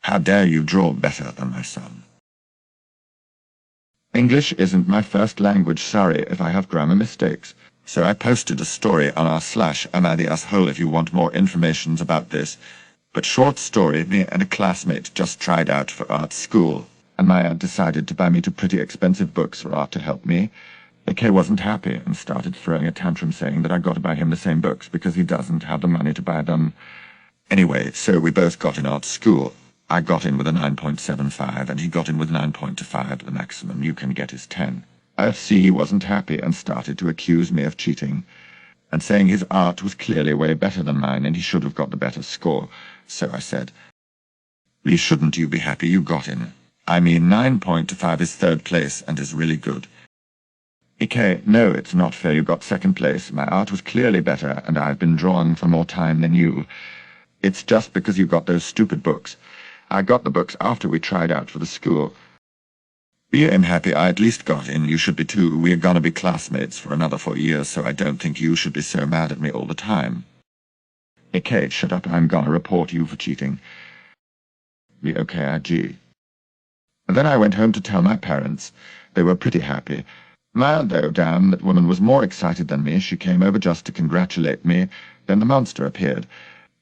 How dare you draw better than my son? English isn't my first language, sorry if I have grammar mistakes. So I posted a story on our /am I the asshole if you want more information about this. But short story, me and a classmate just tried out for art school, and my aunt decided to buy me two pretty expensive books for art to help me. AK wasn't happy and started throwing a tantrum saying that I got to buy him the same books because he doesn't have the money to buy them. Anyway, so we both got in art school. I got in with a 9.75 and he got in with 9.5. The maximum you can get is 10. IFC wasn't happy and started to accuse me of cheating, and saying his art was clearly way better than mine and he should have got the better score. So I said, "Please, shouldn't you be happy you got in? I mean, 9.5 is third place and is really good." "EK, no, it's not fair you got second place. My art was clearly better and I've been drawing for more time than you. It's just because you got those stupid books. I got the books after we tried out for the school. I'm happy I at least got in. You should be too. We're gonna be classmates for another 4 years, so I don't think you should be so mad at me all the time." "EK, shut up. I'm gonna report you for cheating." Okay, And then I went home to tell my parents. They were pretty happy. My aunt, though, damn, that woman was more excited than me. She came over just to congratulate me. Then the monster appeared.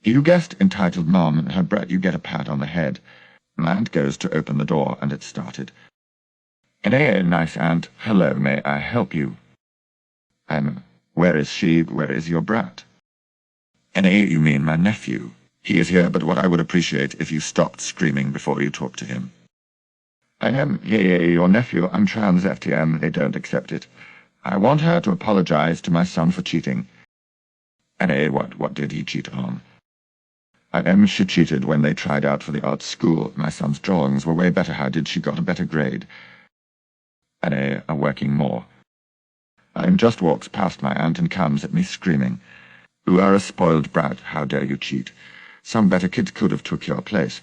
You guessed, entitled Mom, and her brat, you get a pat on the head. My aunt goes to open the door, and it started. "Hey, nice aunt. Hello, may I help you?" Where is she? Where is your brat?" "Hey, you mean my nephew? He is here, but what I would appreciate if you stopped screaming before you talk to him." Yeah, your nephew. I'm trans FTM. They don't accept it. I want her to apologize to my son for cheating." "Hey, what did he cheat on?" She cheated when they tried out for the art school. My son's drawings were way better. How did she got a better grade?" Are working more." Just walks past my aunt and comes at me screaming, "You are a spoiled brat. How dare you cheat? Some better kid could have took your place."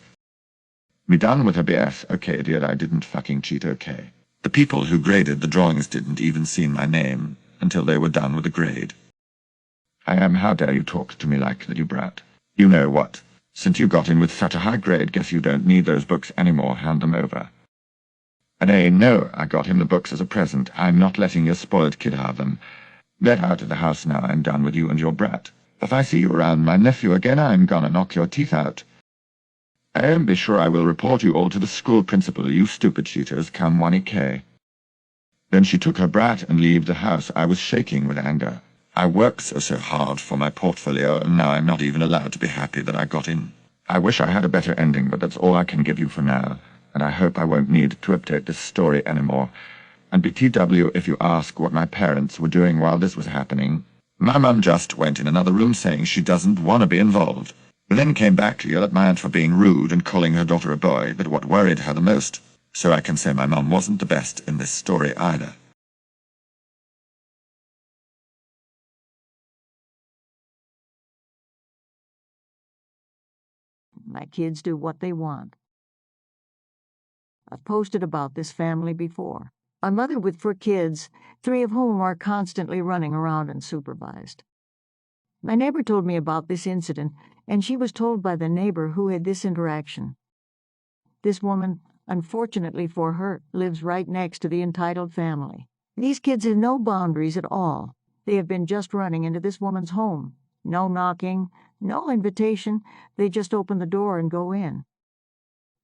"Be done with her BS. Okay, idiot, I didn't fucking cheat, okay. The people who graded the drawings didn't even see my name until they were done with the grade." How dare you talk to me like that, you brat? You know what? Since you got in with such a high grade, guess you don't need those books anymore. Hand them over." No, I got him the books as a present. I'm not letting your spoiled kid have them. Get out of the house now. I'm done with you and your brat. If I see you around my nephew again, I'm gonna knock your teeth out. Be sure I will report you all to the school principal, you stupid cheaters. Come 1EK. Then she took her brat and left the house. I was shaking with anger. I worked so hard for my portfolio, and now I'm not even allowed to be happy that I got in. I wish I had a better ending, but that's all I can give you for now, and I hope I won't need to update this story anymore. And BTW, if you ask what my parents were doing while this was happening, my mum just went in another room saying she doesn't want to be involved. Then came back to yell at my aunt for being rude and calling her daughter a boy, but what worried her the most, so I can say my mum wasn't the best in this story either. My kids do what they want. I've posted about this family before. A mother with 4 kids, 3 of whom are constantly running around unsupervised. My neighbor told me about this incident, and she was told by the neighbor who had this interaction. This woman, unfortunately for her, lives right next to the entitled family. These kids have no boundaries at all. They have been just running into this woman's home. No knocking, no invitation. They just open the door and go in.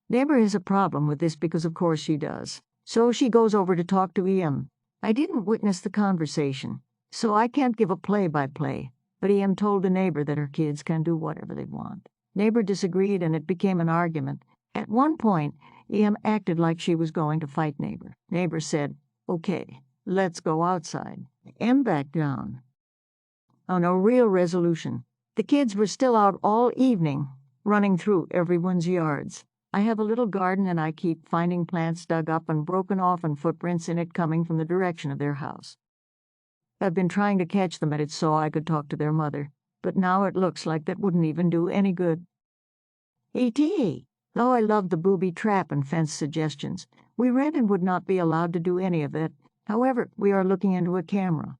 Neighbor has a problem with this because of course she does. So she goes over to talk to EM. I didn't witness the conversation, so I can't give a play-by-play, but EM told the neighbor that her kids can do whatever they want. Neighbor disagreed and it became an argument. At one point, EM acted like she was going to fight neighbor. Neighbor said, "Okay, let's go outside." EM backed down. Oh, no real resolution. The kids were still out all evening, running through everyone's yards. I have a little garden and I keep finding plants dug up and broken off and footprints in it coming from the direction of their house. I've been trying to catch them at it so I could talk to their mother, but now it looks like that wouldn't even do any good. E.T. Though I loved the booby trap and fence suggestions, we read and would not be allowed to do any of it. However, we are looking into a camera.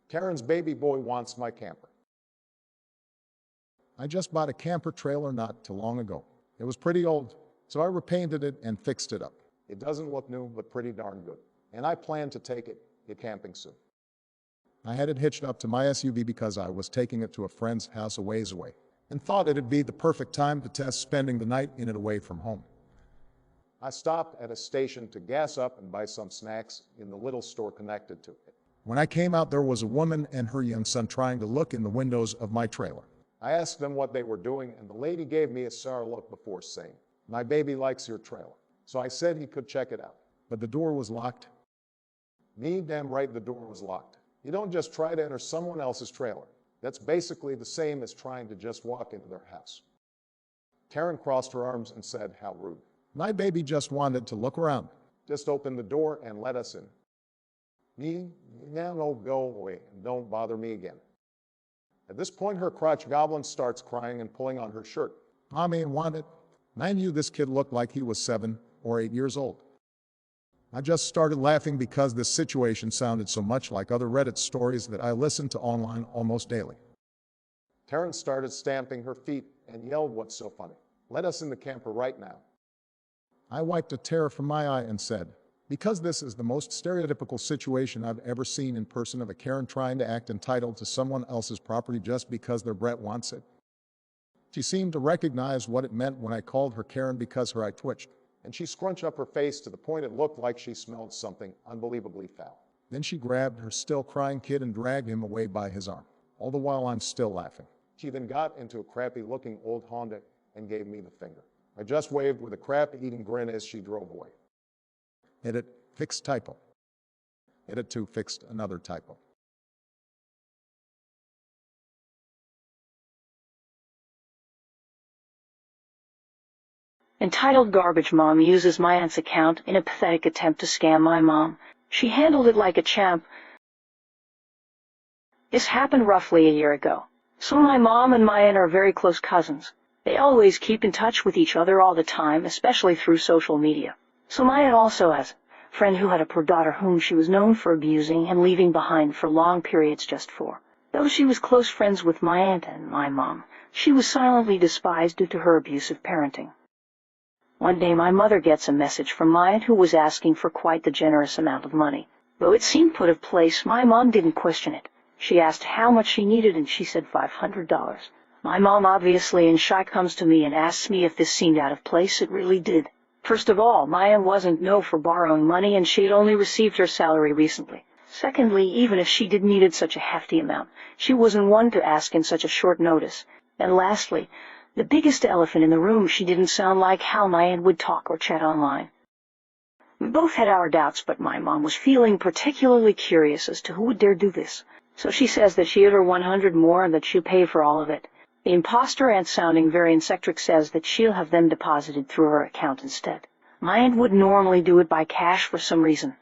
Karen's baby boy wants my camper. I just bought a camper trailer not too long ago. It was pretty old, so I repainted it and fixed it up. It doesn't look new, but pretty darn good. And I plan to take it camping soon. I had it hitched up to my SUV because I was taking it to a friend's house a ways away and thought it'd be the perfect time to test spending the night in it away from home. I stopped at a station to gas up and buy some snacks in the little store connected to it. When I came out, there was a woman and her young son trying to look in the windows of my trailer. I asked them what they were doing, and the lady gave me a sour look before saying, "My baby likes your trailer." So I said he could check it out, but the door was locked. Me, damn right the door was locked. You don't just try to enter someone else's trailer. That's basically the same as trying to just walk into their house. Karen crossed her arms and said, "How rude. My baby just wanted to look around. Just open the door and let us in." Me, now no, go away and don't bother me again. At this point, her crotch goblin starts crying and pulling on her shirt. Mommy wanted. And I knew this kid looked like he was 7 or 8 years old. I just started laughing because this situation sounded so much like other Reddit stories that I listened to online almost daily. Karen started stamping her feet and yelled, "What's so funny? Let us in the camper right now." I wiped a tear from my eye and said, "Because this is the most stereotypical situation I've ever seen in person of a Karen trying to act entitled to someone else's property just because their Brett wants it." She seemed to recognize what it meant when I called her Karen because her eye twitched, and she scrunched up her face to the point it looked like she smelled something unbelievably foul. Then she grabbed her still crying kid and dragged him away by his arm, all the while I'm still laughing. She then got into a crappy-looking old Honda and gave me the finger. I just waved with a crap-eating grin as she drove away. Edit, fixed typo. Edit 2, fixed another typo. Entitled Garbage Mom uses my aunt's account in a pathetic attempt to scam my mom. She handled it like a champ. This happened roughly a year ago. So my mom and my aunt are very close cousins. They always keep in touch with each other all the time, especially through social media. So my aunt also has a friend who had a poor daughter whom she was known for abusing and leaving behind for long periods just for. Though she was close friends with my aunt and my mom, she was silently despised due to her abusive parenting. One day my mother gets a message from my aunt who was asking for quite the generous amount of money. Though it seemed put in place, my mom didn't question it. She asked how much she needed and she said $500. My mom, obviously in shock, comes to me and asks me if this seemed out of place. It really did. First of all, my aunt wasn't known for borrowing money and she had only received her salary recently. Secondly, even if she did needed such a hefty amount, she wasn't one to ask in such a short notice. And lastly, the biggest elephant in the room, she didn't sound like how my aunt would talk or chat online. We both had our doubts, but my mom was feeling particularly curious as to who would dare do this. So she says that she had her 100 more and that she'll pay for all of it. The imposter aunt, sounding very eccentric, says that she'll have them deposited through her account instead. My aunt would normally do it by cash for some reason.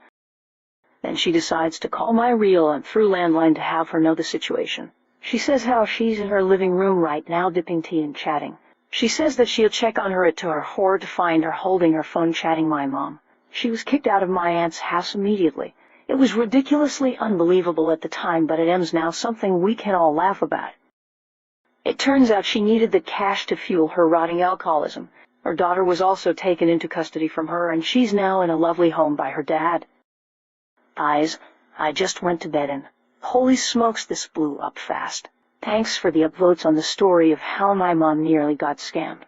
Then she decides to call my real aunt through landline to have her know the situation. She says how she's in her living room right now dipping tea and chatting. She says that she'll check on her to her horror to find her holding her phone chatting my mom. She was kicked out of my aunt's house immediately. It was ridiculously unbelievable at the time, but it is now something we can all laugh about. It turns out she needed the cash to fuel her rotting alcoholism. Her daughter was also taken into custody from her, and she's now in a lovely home by her dad. Guys, I just went to bed and holy smokes, this blew up fast. Thanks for the upvotes on the story of how my mom nearly got scammed.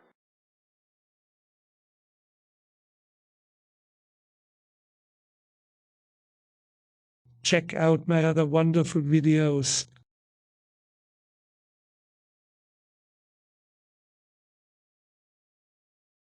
Check out my other wonderful videos.